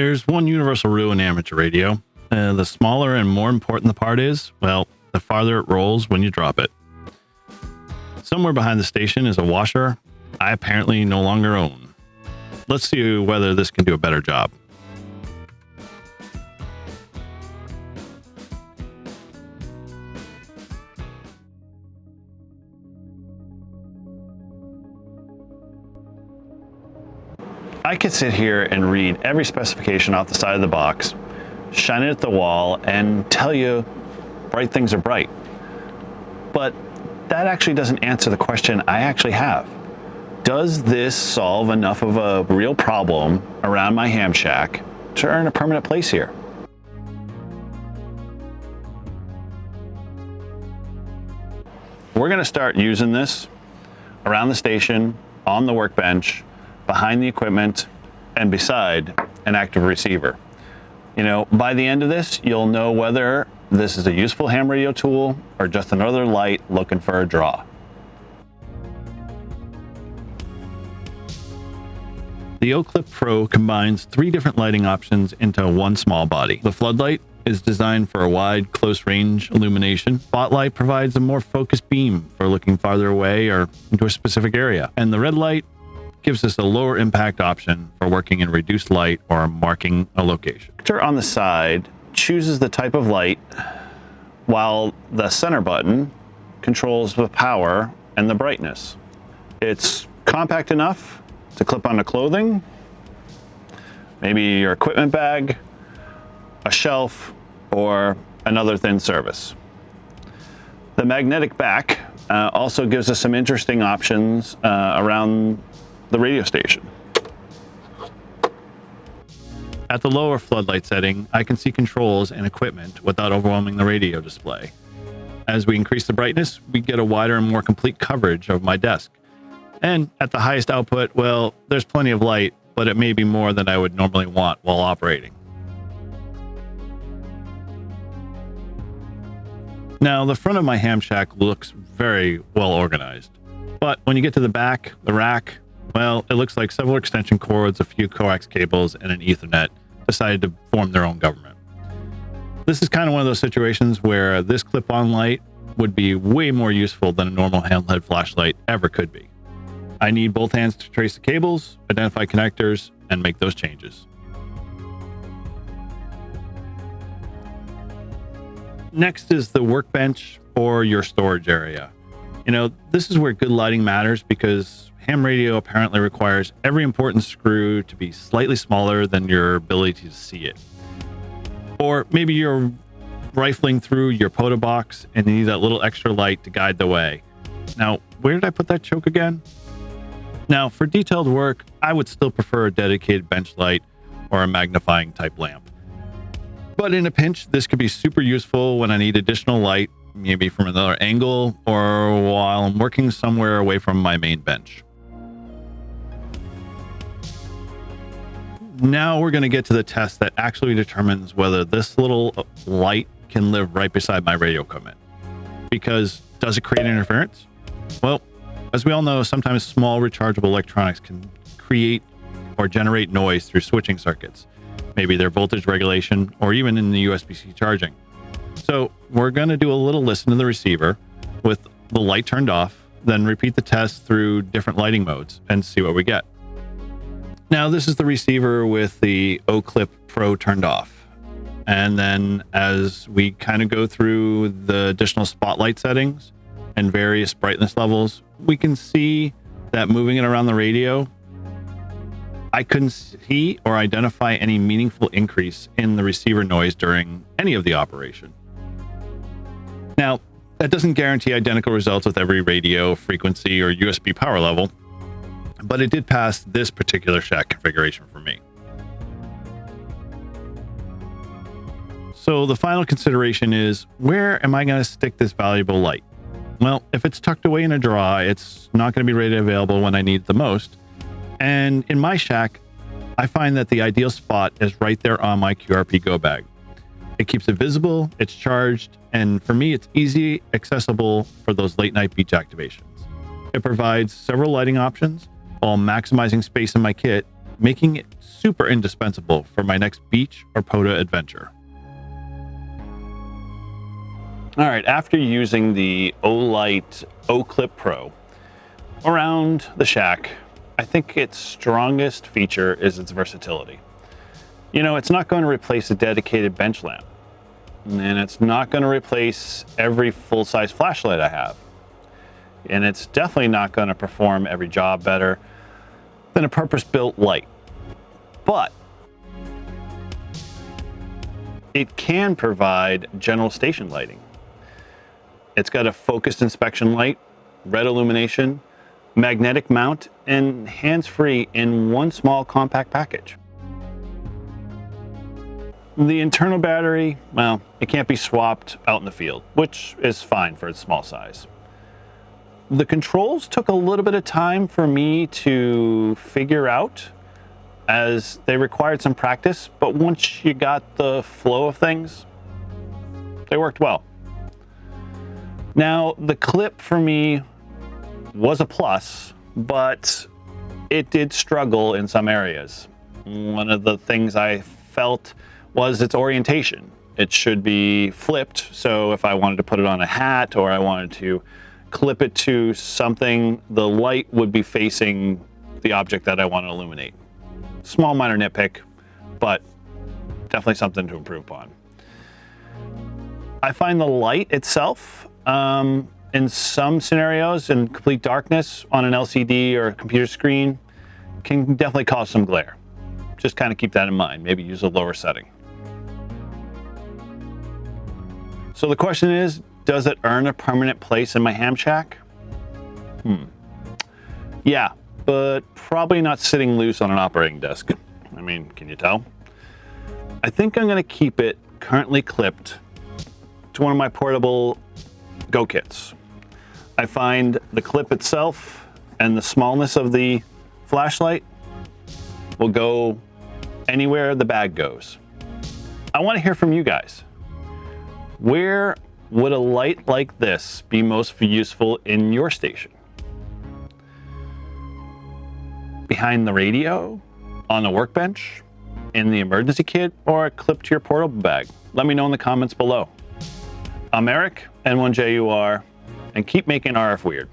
There's one universal rule in amateur radio. The smaller and more important the part is, well, the farther it rolls when you drop it. Somewhere behind the station is a washer I apparently no longer own. Let's see whether this can do a better job. I could sit here and read every specification off the side of the box, shine it at the wall, and tell you bright things are bright. But that actually doesn't answer the question I actually have. Does this solve enough of a real problem around my ham shack to earn a permanent place here? We're going to start using this around the station, on the workbench, behind the equipment, and beside an active receiver. You know, by the end of this, you'll know whether this is a useful ham radio tool or just another light looking for a draw. The Oclip Pro combines 3 different lighting options into one small body. The floodlight is designed for a wide, close-range illumination. Spotlight provides a more focused beam for looking farther away or into a specific area. And the red light gives us a lower impact option for working in reduced light or marking a location. The picture on the side chooses the type of light, while the center button controls the power and the brightness. It's compact enough to clip onto clothing, maybe your equipment bag, a shelf, or another thin surface. The magnetic back also gives us some interesting options around the radio station. At the lower floodlight setting, I can see controls and equipment without overwhelming the radio display. As we increase the brightness, we get a wider and more complete coverage of my desk. And at the highest output, well, there's plenty of light, but it may be more than I would normally want while operating. Now, the front of my ham shack looks very well organized. But when you get to the back, the rack, well, it looks like several extension cords, a few coax cables, and an Ethernet decided to form their own government. This is kind of one of those situations where this clip-on light would be way more useful than a normal handheld flashlight ever could be. I need both hands to trace the cables, identify connectors, and make those changes. Next is the workbench or your storage area. You know, this is where good lighting matters because ham radio apparently requires every important screw to be slightly smaller than your ability to see it. Or maybe you're rifling through your POTA box and you need that little extra light to guide the way. Now, where did I put that choke again? Now, for detailed work, I would still prefer a dedicated bench light or a magnifying type lamp. But in a pinch, this could be super useful when I need additional light, maybe from another angle or while I'm working somewhere away from my main bench. Now we're going to get to the test that actually determines whether this little light can live right beside my radio equipment. Because does it create interference? Well, as we all know, sometimes small rechargeable electronics can create or generate noise through switching circuits, maybe their voltage regulation, or even in the USB-C charging. So we're going to do a little listen to the receiver with the light turned off, then repeat the test through different lighting modes and see what we get. Now, this is the receiver with the Oclip Pro turned off. And then as we kind of go through the additional spotlight settings and various brightness levels, we can see that moving it around the radio, I couldn't see or identify any meaningful increase in the receiver noise during any of the operation. Now, that doesn't guarantee identical results with every radio, frequency, or USB power level, but it did pass this particular shack configuration for me. So the final consideration is, where am I going to stick this valuable light? Well, if it's tucked away in a drawer, it's not going to be readily available when I need it the most. And in my shack, I find that the ideal spot is right there on my QRP go bag. It keeps it visible, it's charged, and for me, it's easy, accessible for those late night beach activations. It provides several lighting options while maximizing space in my kit, making it super indispensable for my next beach or POTA adventure. All right, after using the OLIGHT Oclip Pro around the shack, I think its strongest feature is its versatility. You know, it's not going to replace a dedicated bench lamp, and it's not going to replace every full-size flashlight I have. And it's definitely not going to perform every job better than a purpose-built light. But it can provide general station lighting. It's got a focused inspection light, red illumination, magnetic mount, and hands-free in one small compact package. The internal battery, well, it can't be swapped out in the field, which is fine for its small size. The controls took a little bit of time for me to figure out, as they required some practice, but once you got the flow of things, they worked well. Now, the clip for me was a plus, but it did struggle in some areas. One of the things I felt was its orientation. It should be flipped, so if I wanted to put it on a hat or I wanted to clip it to something, the light would be facing the object that I want to illuminate. Small minor nitpick, but definitely something to improve upon. I find the light itself, in some scenarios, in complete darkness on an LCD or a computer screen, can definitely cause some glare. Just kind of keep that in mind. Maybe use a lower setting. So the question is, does it earn a permanent place in my ham shack? Yeah, but probably not sitting loose on an operating desk. I mean, can you tell? I think I'm going to keep it currently clipped to one of my portable Go kits. I find the clip itself and the smallness of the flashlight will go anywhere the bag goes. I want to hear from you guys. Where would a light like this be most useful in your station? Behind the radio? On a workbench? In the emergency kit? Or clipped to your portable bag? Let me know in the comments below. I'm Eric, N1JUR, and keep making RF weird.